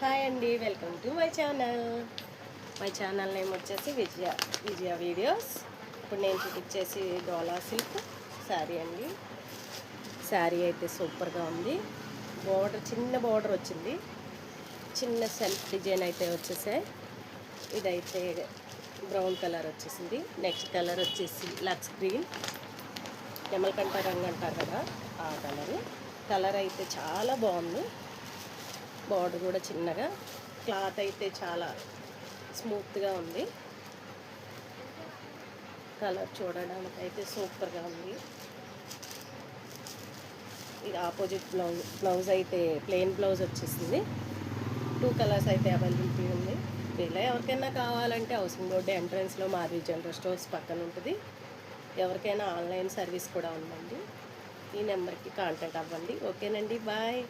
Hi అండి, welcome to my channel. My channel name వచ్చేసి విజయ videos. ఇప్పుడు నేను చూపించేసి డోలా సిల్క్ శారీ అండి. శారీ అయితే సూపర్గా ఉంది. చిన్న బార్డర్ వచ్చింది, చిన్న సెల్ఫ్ డిజైన్ అయితే వచ్చేసాయి. ఇదైతే బ్రౌన్ కలర్ వచ్చేసింది. నెక్స్ట్ కలర్ వచ్చేసి లక్స్ గ్రీన్, నెమలకంఠ రంగు అంటారు కదా, ఆ కలర్ అయితే చాలా బాగుంది. బార్డర్ కూడా చిన్నగా, క్లాత్ అయితే చాలా స్మూత్గా ఉంది. కలర్ చూడడానికి అయితే సూపర్గా ఉంది. ఇది ఆపోజిట్ బ్లౌజ్ అయితే ప్లెయిన్ బ్లౌజ్ వచ్చేసింది. 2 కలర్స్ అయితే అవైలబిలిటీ ఉంది. ఇలా ఎవరికైనా కావాలంటే హౌసింగ్ బోర్డు ఎంట్రన్స్లో మాది జనరల్ స్టోర్స్ పక్కన ఉంటుంది. ఎవరికైనా ఆన్లైన్ సర్వీస్ కూడా ఉందండి. ఈ నెంబర్కి కాంటాక్ట్ అవ్వండి. ఓకేనండి, బాయ్.